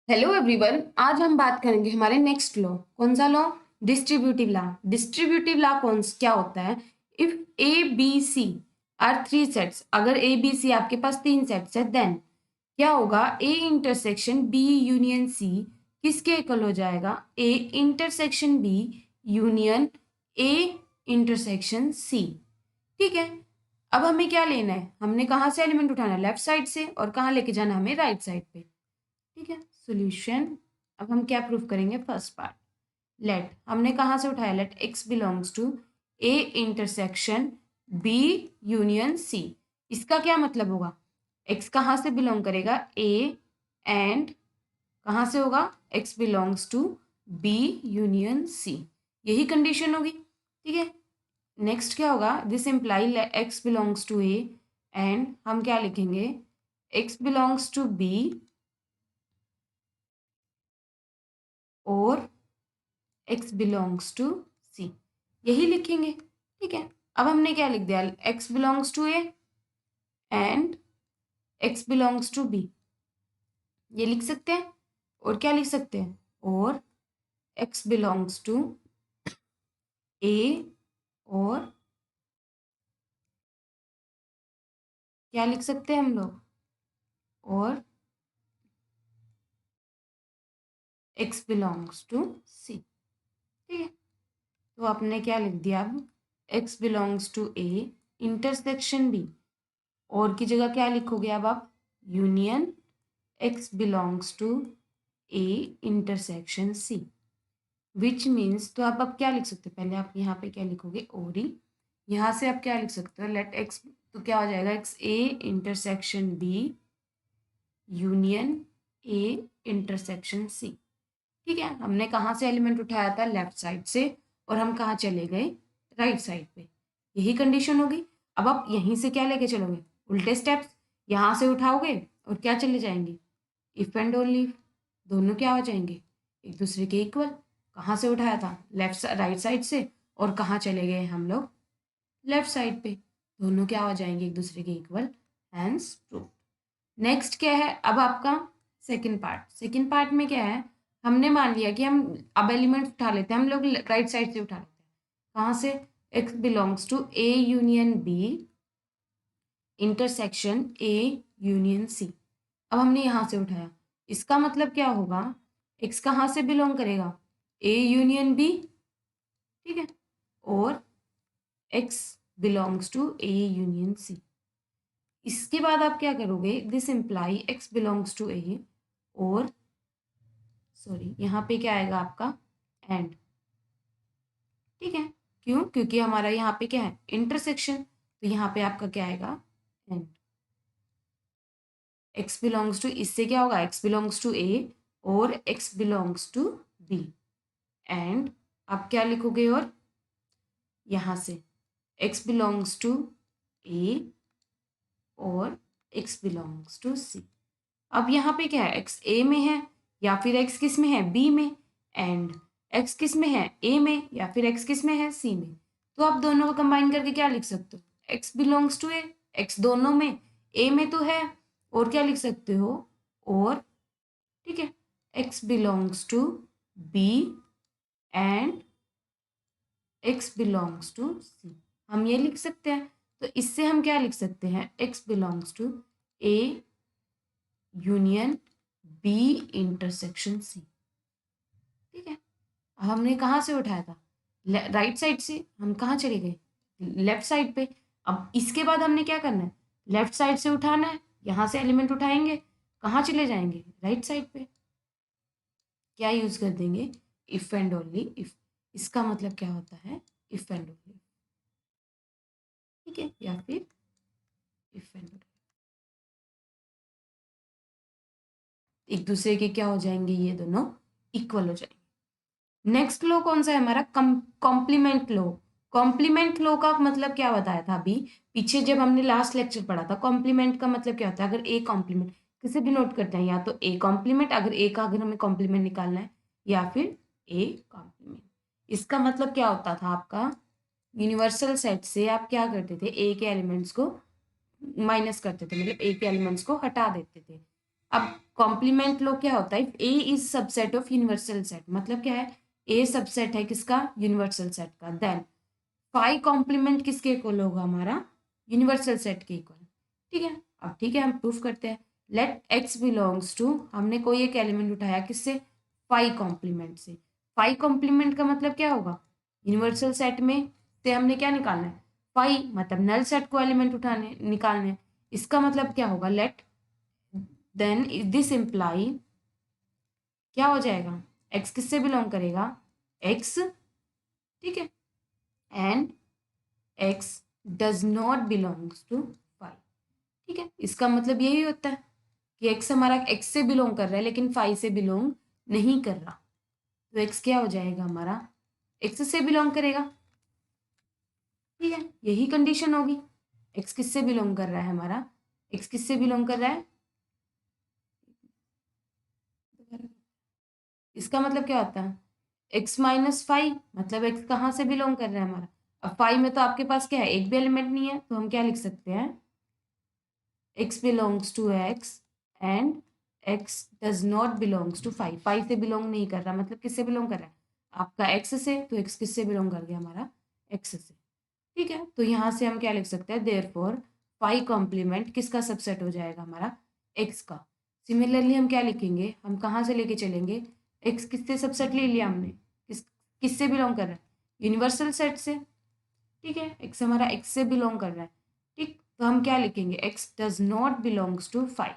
Hello everyone, आज हम बात करेंगे हमारे नेक्स्ट लॉ। कौन सा law? Distributive law. Distributive law क्या होता है? If A B C are three sets, अगर ए बी सी आपके पास तीन सेट्स है, देन क्या होगा? A intersection B union C किसके इक्वल हो जाएगा? A intersection B union A intersection C. ठीक है, अब हमें क्या लेना है? हमने कहाँ से एलिमेंट उठाना है? लेफ्ट साइड से। और कहाँ लेके जाना हमें? राइट साइड पे। ठीक है, सॉल्यूशन। अब हम क्या प्रूफ करेंगे? फर्स्ट पार्ट, लेट हमने कहाँ से उठाया? Let x belongs to A intersection B union C. इसका क्या मतलब होगा? एक्स कहाँ से बिलोंग करेगा? ए एंड कहाँ से होगा? X belongs to B union C. यही कंडीशन होगी। ठीक है, नेक्स्ट क्या होगा? This imply x belongs to A and हम क्या लिखेंगे? एक्स बिलोंग्स टू बी और x बिलोंग्स टू c, यही लिखेंगे। ठीक है, अब हमने क्या लिख दिया? x belongs to a and x belongs to b, ये लिख सकते हैं। और क्या लिख सकते हैं? और x बिलोंग्स टू a और क्या लिख सकते हैं हम लोग? और x बिलोंग्स टू c। ठीक है, तो आपने क्या लिख दिया? अब x belongs to a intersection b, और की जगह क्या लिखोगे अब आप? Union x belongs to a intersection c, which means, तो आप अब क्या लिख सकते हो? पहले आप यहाँ पे क्या लिखोगे? और ही यहाँ से आप क्या लिख सकते हो? लेट एक्स, तो क्या हो जाएगा? X A intersection B union A intersection C. ठीक है, हमने कहाँ से एलिमेंट उठाया था? लेफ्ट साइड से। और हम कहाँ चले गए? राइट साइड पे। यही कंडीशन होगी। अब आप यहीं से क्या लेके चलोगे? उल्टे स्टेप्स। यहाँ से उठाओगे और क्या चले जाएंगे? इफ एंड ओनली इफ, दोनों क्या हो जाएंगे? एक दूसरे के इक्वल। कहाँ से उठाया था? लेफ्ट राइट साइड से। और कहाँ चले गए हम लोग? लेफ्ट साइड पे। दोनों क्या हो जाएंगे? एक दूसरे के इक्वल। Hence proof. नेक्स्ट क्या है अब आपका? Second part. सेकंड पार्ट में क्या है? हमने मान लिया कि हम अब एलिमेंट उठा लेते हैं, हम लोग राइट साइड से उठा लेते हैं। कहाँ से? X belongs to A union B intersection A union C. अब हमने यहाँ से उठाया, इसका मतलब क्या होगा? एक्स कहाँ से बिलोंग करेगा? A union B. ठीक है, और x belongs to A union C. इसके बाद आप क्या करोगे? This imply x belongs to A और सॉरी, यहाँ पे क्या आएगा आपका? एंड। ठीक है, क्यों? क्योंकि हमारा यहाँ पे क्या है? इंटरसेक्शन। तो यहाँ पे आपका क्या आएगा? एंड। एक्स बिलोंग्स टू, इससे क्या होगा? एक्स बिलोंग्स टू ए और x belongs to B. And आप क्या लिखोगे? और यहाँ से एक्स बिलोंग्स टू ए और एक्स बिलोंग्स टू सी। अब यहाँ पे क्या है? एक्स ए में है या फिर एक्स किस में है? बी में। एंड एक्स किस में है? ए में। या फिर एक्स किस में है? सी में। तो आप दोनों को कंबाइन करके क्या लिख सकते हो? X belongs to A. X दोनों में, ए में तो है। और क्या लिख सकते हो? और ठीक है, X belongs to B and X belongs to C, हम ये लिख सकते हैं। तो इससे हम क्या लिख सकते हैं? X belongs to A union B intersection C. ठीक है, हमने कहाँ से उठाया था? राइट साइड से। हम कहाँ चले गए? लेफ्ट साइड पे। अब इसके बाद हमने क्या करना है? लेफ्ट साइड से उठाना है। यहाँ से एलिमेंट उठाएंगे, कहाँ चले जाएंगे? राइट साइड पे। क्या यूज कर देंगे? If and only if. इसका मतलब क्या होता है? If and only. ठीक है, या फिर इफ एंड ओनली, एक दूसरे के क्या हो जाएंगे? ये दोनों इक्वल हो जाएंगे। नेक्स्ट लॉ कौन सा है हमारा? Complement law. कॉम्प्लीमेंट लॉ का मतलब क्या बताया था अभी पीछे जब हमने लास्ट लेक्चर पढ़ा था? कॉम्प्लीमेंट का मतलब क्या होता है? अगर ए कॉम्प्लीमेंट किसे डिनोट करते हैं? या तो ए कॉम्प्लीमेंट, अगर ए का अगर हमें कॉम्प्लीमेंट निकालना है, या फिर ए कॉम्प्लीमेंट। इसका मतलब क्या होता था आपका? यूनिवर्सल सेट से आप क्या करते थे? ए के एलिमेंट्स को माइनस करते थे, मतलब ए के एलिमेंट्स को हटा देते थे। अब कॉम्प्लीमेंट लो क्या होता है, A is subset of universal set, मतलब क्या है, ए सबसेट है किसका, यूनिवर्सल सेट का। देन फाई कॉम्प्लीमेंट किसके इक्वल होगा, हमारा यूनिवर्सल सेट के इक्वल। ठीक है, अब ठीक है, हम प्रूफ करते हैं। लेट एक्स बिलोंग्स टू, हमने कोई एक एलिमेंट उठाया किससे, फाई कॉम्प्लीमेंट से। फाई कॉम्प्लीमेंट का मतलब क्या होगा, यूनिवर्सल सेट में से हमने क्या निकालना है, फाई, मतलब नल सेट को एलिमेंट उठाने निकालने हैं। इसका मतलब क्या होगा, लेट देन दिस इम्प्लाई क्या हो जाएगा, एक्स किससे बिलोंग करेगा, एक्स, ठीक है, and x does not belongs to five. ठीक है, इसका मतलब यही होता है कि एक्स हमारा एक्स से बिलोंग कर रहा है लेकिन फाइव से बिलोंग नहीं कर रहा। तो एक्स क्या हो जाएगा हमारा, एक्स से बिलोंग करेगा। ठीक है, यही कंडीशन होगी। एक्स किससे बिलोंग कर रहा है हमारा, एक्स किससे बिलोंग कर रहा है, इसका मतलब क्या होता है, एक्स माइनस फाइव, मतलब एक्स कहाँ से बिलोंग कर रहा है हमारा। अब फाइव में तो आपके पास क्या है, एक भी एलिमेंट नहीं है, तो हम क्या लिख सकते हैं, x belongs to x and x does not belongs to five. Five से बिलोंग नहीं कर रहा, मतलब किससे बिलोंग कर रहा है, आपका एक्स से, तो एक्स किससे बिलोंग कर गया, हमारा एक्स से। ठीक है, तो यहाँ से हम क्या लिख सकते हैं, देयरफॉर फाइव कॉम्प्लीमेंट किसका सबसेट हो जाएगा, हमारा एक्स का। सिमिलरली हम क्या लिखेंगे, हम कहाँ से लेके चलेंगे, एक्स किससे सबसेट ले लिया हमने, किससे बिलोंग कर रहा है, यूनिवर्सल सेट से। ठीक है, एक्स हमारा एक्स से बिलोंग कर रहा है। ठीक, तो हम क्या लिखेंगे, x does not belongs to five.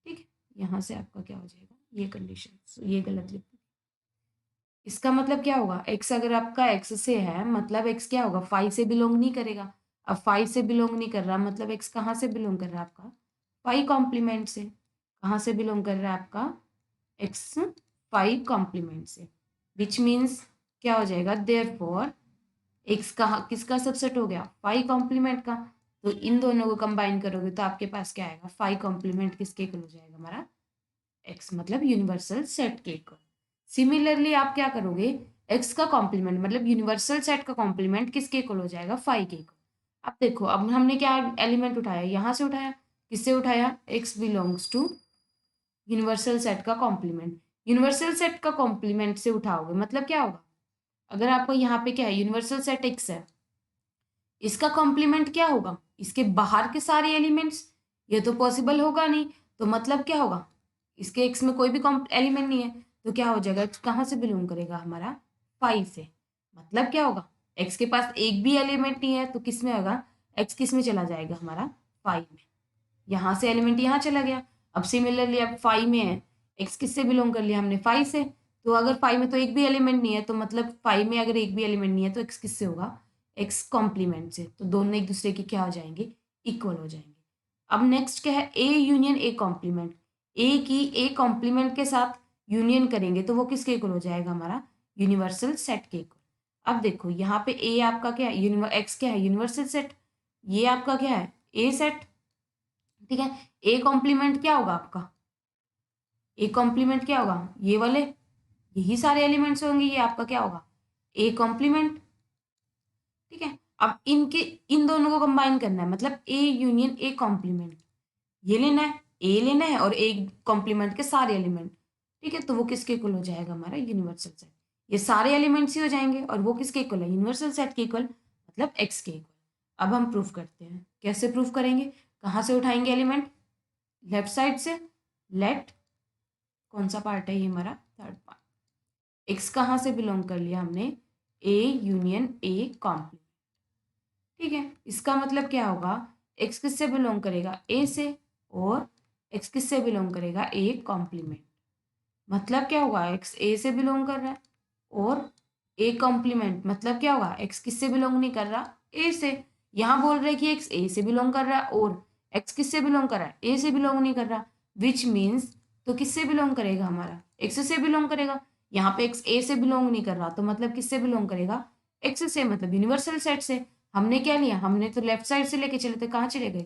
ठीक है, यहाँ से आपका क्या हो जाएगा, ये कंडीशन, ये गलत लिख, इसका मतलब क्या होगा, एक्स अगर आपका एक्स से है मतलब एक्स क्या होगा, फाइव से बिलोंग नहीं करेगा। अब फाइव से बिलोंग नहीं कर रहा, मतलब एक्स कहाँ से बिलोंग कर रहा है आपका, फाइव कॉम्प्लीमेंट से। कहाँ से बिलोंग कर रहा है आपका एक्स, फाइव कॉम्प्लीमेंट से, विच मीन्स क्या हो जाएगा, देयरफॉर एक्स कहाँ किसका सबसेट हो गया, फाइव कॉम्प्लीमेंट का। तो इन दोनों को कंबाइन करोगे तो आपके पास क्या आएगा, फाइव कॉम्प्लीमेंट किसके इक्वल हो जाएगा, हमारा एक्स, मतलब यूनिवर्सल सेट के इक्वल। सिमिलरली आप क्या करोगे, एक्स का कॉम्प्लीमेंट मतलब यूनिवर्सल सेट का कॉम्प्लीमेंट किसके इक्वल हो जाएगा, फाइव के इक्वल। अब देखो, अब हमने क्या एलिमेंट उठाया, यहाँ से उठाया, किससे उठाया, x belongs to universal set का कॉम्प्लीमेंट। यूनिवर्सल सेट का कॉम्प्लीमेंट से उठाओगे मतलब क्या होगा, अगर आपको यहाँ पे क्या है, यूनिवर्सल सेट एक्स है, इसका कॉम्प्लीमेंट क्या होगा, इसके बाहर के सारे एलिमेंट्स, ये तो पॉसिबल होगा नहीं। तो मतलब क्या होगा, इसके एक्स में कोई भी एलिमेंट नहीं है, तो क्या हो जाएगा, एक्स कहाँ से बिलोंग करेगा, हमारा फाइव से। मतलब क्या होगा, एक्स के पास एक भी एलिमेंट नहीं है तो किस में होगा, एक्स किस में चला जाएगा, हमारा फाइव में। यहाँ से एलिमेंट यहाँ चला गया। अब सिमिलरली अब फाइव में है, एक्स किससे बिलोंग कर लिया हमने, फाइव से। तो अगर फाइव में तो एक भी एलिमेंट नहीं है, तो मतलब फाइव में अगर एक भी एलिमेंट नहीं है तो एक्स किससे होगा, एक्स कॉम्प्लीमेंट से। तो दोनों एक दूसरे के क्या हो जाएंगे, इक्वल हो जाएंगे। अब नेक्स्ट क्या है, ए यूनियन ए कॉम्प्लीमेंट। ए की ए कॉम्प्लीमेंट के साथ यूनियन करेंगे तो वो किसके इक्वल हो जाएगा, हमारा यूनिवर्सल सेट के इक्वल। अब देखो यहाँ पे ए आपका क्या है, एक्स क्या है, यूनिवर्सल सेट, ये आपका क्या है, ए सेट। ठीक है, ए कॉम्प्लीमेंट क्या होगा आपका, ए कॉम्प्लीमेंट क्या होगा, ये वाले, यही सारे एलिमेंट्स होंगे, ये आपका क्या होगा, ए कॉम्प्लीमेंट। ठीक है, अब इनके इन दोनों को कंबाइन करना है, मतलब ए यूनियन ए कॉम्प्लीमेंट, ये लेना है, ए लेना है और ए कॉम्प्लीमेंट के सारे एलिमेंट। ठीक है, तो वो किसके इक्वल हो जाएगा, हमारा यूनिवर्सल सेट। ये सारे एलिमेंट्स ही हो जाएंगे और वो किसके इक्वल है, यूनिवर्सल सेट के इक्वल, मतलब एक्स के इक्वल। अब हम प्रूफ करते हैं, कैसे प्रूफ करेंगे, कहाँ से उठाएंगे एलिमेंट, लेफ्ट साइड से। लेट, कौन सा पार्ट है ये, हमारा थर्ड पार्ट। एक्स कहाँ से बिलोंग कर लिया हमने, ए यूनियन ए कॉम्प्लीमेंट। ठीक है, इसका मतलब क्या होगा, एक्स किससे बिलोंग करेगा, ए से, और एक्स किससे बिलोंग करेगा, ए कॉम्प्लीमेंट। मतलब क्या होगा, एक्स ए से बिलोंग कर रहा है और ए कॉम्प्लीमेंट, मतलब क्या होगा, एक्स किससे बिलोंग नहीं कर रहा, ए से। यहाँ बोल रहे कि एक्स ए से बिलोंग कर रहा है और एक्स किससे बिलोंग कर रहा है, ए से बिलोंग नहीं कर रहा, विच मीन्स तो किससे बिलोंग करेगा, हमारा एक्स से बिलोंग करेगा। यहाँ पे एक्स ए से बिलोंग नहीं कर रहा तो मतलब किससे बिलोंग करेगा, एक्स से, मतलब यूनिवर्सल सेट से। हमने क्या लिया, हमने तो लेफ्ट साइड से लेके चले थे, कहाँ चले गए,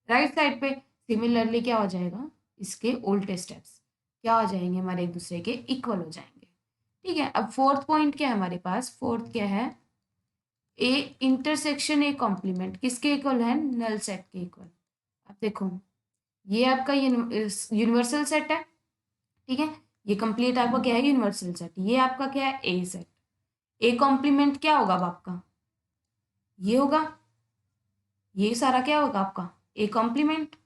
राइट साइड पे। सिमिलरली क्या हो जाएगा, इसके उल्टे स्टेप्स क्या हो जाएंगे, हमारे एक दूसरे के इक्वल हो जाएंगे। ठीक है, अब फोर्थ पॉइंट क्या है हमारे पास, फोर्थ क्या है, ए इंटरसेक्शन ए कॉम्प्लीमेंट किसके इक्वल है, नल सेट के इक्वल। अब देखो, ये आपका यूनिवर्सल सेट है, ठीक है। ये कंप्लीट आपका क्या है, यूनिवर्सल सेट। ये आपका क्या है, ए सेट। ए कॉम्प्लीमेंट क्या होगा अब आपका, ये होगा, ये सारा क्या होगा आपका ए कॉम्प्लीमेंट,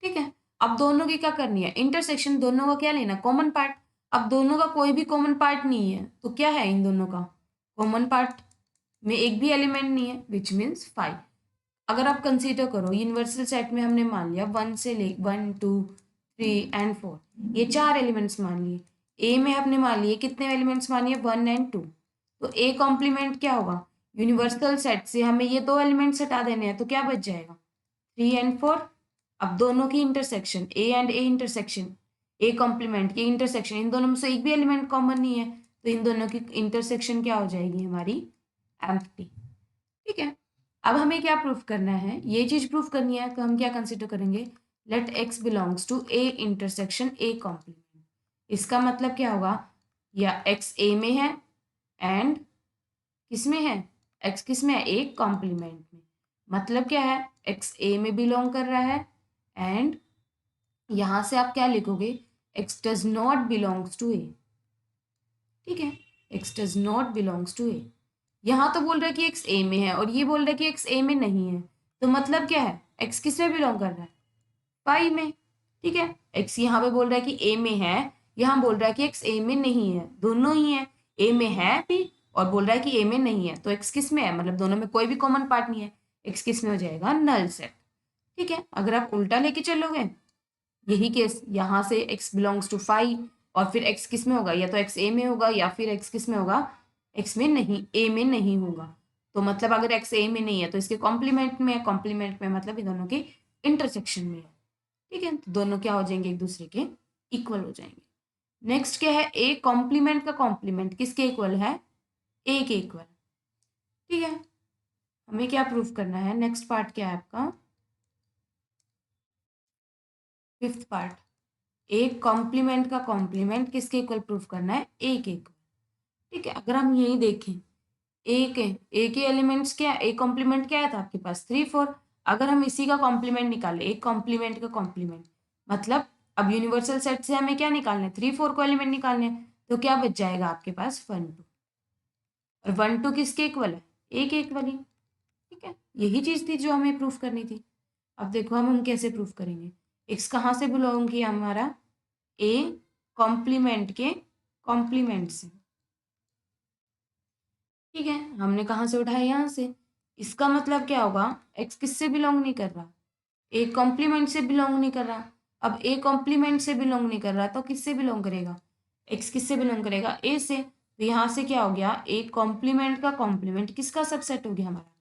ठीक है। अब दोनों की क्या करनी है, इंटरसेक्शन, दोनों का क्या लेना, कॉमन पार्ट। अब दोनों का कोई भी कॉमन पार्ट नहीं है, तो क्या है इन दोनों का, कॉमन पार्ट में एक भी एलिमेंट नहीं है, विच मीन्स 5। अगर आप कंसीडर करो यूनिवर्सल सेट में हमने मान लिया 1 2 3 एंड 4, ये 4 एलिमेंट्स मान लिए। ए में आपने मान लिए कितने एलिमेंट्स मानिए, 1 एंड 2। तो ए कॉम्प्लीमेंट क्या होगा, यूनिवर्सल सेट से हमें ये 2 एलिमेंट्स हटा देने हैं, तो क्या बच जाएगा, 3 एंड 4। अब दोनों की intersection, A and A intersection, A complement की इंटरसेक्शन, इन दोनों में से एक भी एलिमेंट कॉमन नहीं है, तो इन दोनों की इंटरसेक्शन क्या हो जाएगी हमारी, एम्प्टी, ठीक है। अब हमें क्या प्रूफ करना है, ये चीज प्रूफ करनी है, तो हम क्या कंसिडर करेंगे, let x belongs to A intersection A complement. इसका मतलब क्या होगा, या एक्स ए में है एंड किस में है, एक्स किस में है, ए कॉम्प्लीमेंट में। मतलब क्या है, एक्स ए में बिलोंग कर रहा है, एंड यहां से आप क्या लिखोगे, X does not belongs to A, ठीक है। X does not belongs to A, यहाँ तो बोल रहा है कि एक्स ए में है और ये बोल रहा है कि एक्स ए में नहीं है, तो मतलब क्या है, एक्स किस में बिलोंग कर रहा है, पाई में, ठीक है। एक्स यहाँ पे बोल रहा है कि ए में है, यहाँ बोल रहा है कि एक्स ए में नहीं है, दोनों ही है, ए में है भी और बोल रहा है कि ए में नहीं है, तो एक्स किस में है, मतलब दोनों में कोई भी कॉमन पार्ट नहीं है, एक्स किस में हो जाएगा, नल सेट, ठीक है। अगर आप उल्टा लेके चलोगे, यही केस, यहाँ से x बिलोंग्स टू 5 और फिर x किस में होगा, या तो x a में होगा या फिर x किस में होगा, x में नहीं, a में नहीं होगा। तो मतलब अगर x a में नहीं है तो इसके कॉम्प्लीमेंट में है, कॉम्प्लीमेंट में मतलब ये दोनों के इंटरसेक्शन में है, ठीक है। तो दोनों क्या हो जाएंगे, एक दूसरे के इक्वल हो जाएंगे। नेक्स्ट क्या है, a कॉम्प्लीमेंट का कॉम्प्लीमेंट किसके इक्वल है, a के इक्वल, ठीक है। हमें क्या प्रूफ करना है, नेक्स्ट पार्ट क्या है आपका, फिफ्थ पार्ट, एक कॉम्प्लीमेंट का कॉम्प्लीमेंट किसके इक्वल प्रूफ करना है, ए के इक्वल, ठीक है। अगर हम यही देखें, ए के एलिमेंट्स क्या, ए कॉम्प्लीमेंट क्या है था आपके पास, 3 4। अगर हम इसी का कॉम्प्लीमेंट निकालें, एक कॉम्प्लीमेंट का कॉम्प्लीमेंट, मतलब अब यूनिवर्सल सेट से हमें क्या निकालना है, 3 4 को एलिमेंट निकालने हैं, तो क्या बच जाएगा आपके पास 1 2, और 1 2 किसके इक्वल है, ए के इक्वल ही, ठीक है। यही चीज थी जो हमें प्रूफ करनी थी। अब देखो हम कैसे प्रूफ करेंगे, एक्स कहाँ से बिलोंग किया हमारा, ए कॉम्प्लीमेंट के कॉम्प्लीमेंट से, ठीक है। हमने कहाँ से उठाया, यहाँ से। इसका मतलब क्या होगा, एक्स किससे बिलोंग नहीं कर रहा, ए कॉम्प्लीमेंट से बिलोंग नहीं कर रहा। अब ए कॉम्प्लीमेंट से बिलोंग नहीं कर रहा तो किससे बिलोंग करेगा, एक्स किससे बिलोंग करेगा, ए से। तो यहाँ से क्या हो गया, ए कॉम्प्लीमेंट का कॉम्प्लीमेंट किसका सबसेट हो गया हमारा,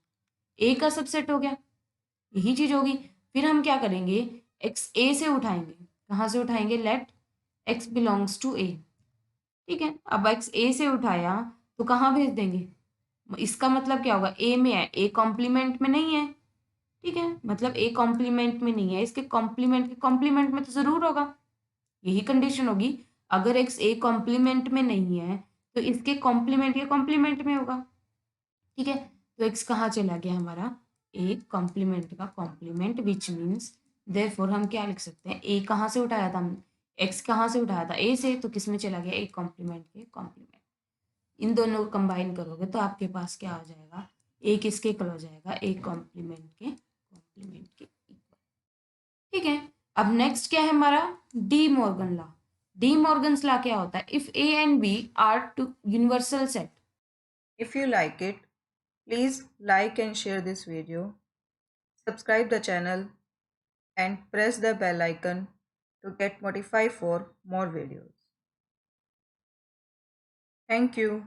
ए का सबसेट हो गया, यही चीज होगी। फिर हम क्या करेंगे, एक्स ए से उठाएंगे, कहाँ से उठाएंगे, late x belongs to A, ठीक है। अब एक्स ए से उठाया तो कहाँ भेज देंगे, इसका मतलब क्या होगा, ए में है, ए कॉम्प्लीमेंट में नहीं है, ठीक है। मतलब ए कॉम्प्लीमेंट में नहीं है, इसके कॉम्प्लीमेंट के कॉम्प्लीमेंट में तो जरूर होगा, यही कंडीशन होगी। अगर एक्स ए कॉम्प्लीमेंट में नहीं है तो इसके कॉम्प्लीमेंट के कॉम्प्लीमेंट में होगा, ठीक है। तो एक्स कहाँ चला गया हमारा, ए कॉम्प्लीमेंट का कॉम्प्लीमेंट, विच मीन्स देयरफॉर हम क्या लिख सकते हैं, ए कहाँ से उठाया था हमने, एक्स कहाँ से उठाया था, ए से, तो किस में चला गया, ए कॉम्प्लीमेंट के कॉम्प्लीमेंट। इन दोनों को कंबाइन करोगे तो आपके पास क्या हो जाएगा, ए किसके इक्वल हो जाएगा, ए कॉम्प्लीमेंट के इक्वल, ठीक है। अब नेक्स्ट क्या है हमारा, De Morgan law. De Morgan's law क्या होता है, if A and B are two universal set. If you like it, please like and share this video, subscribe the channel and press the bell icon to get notified for more videos. Thank you.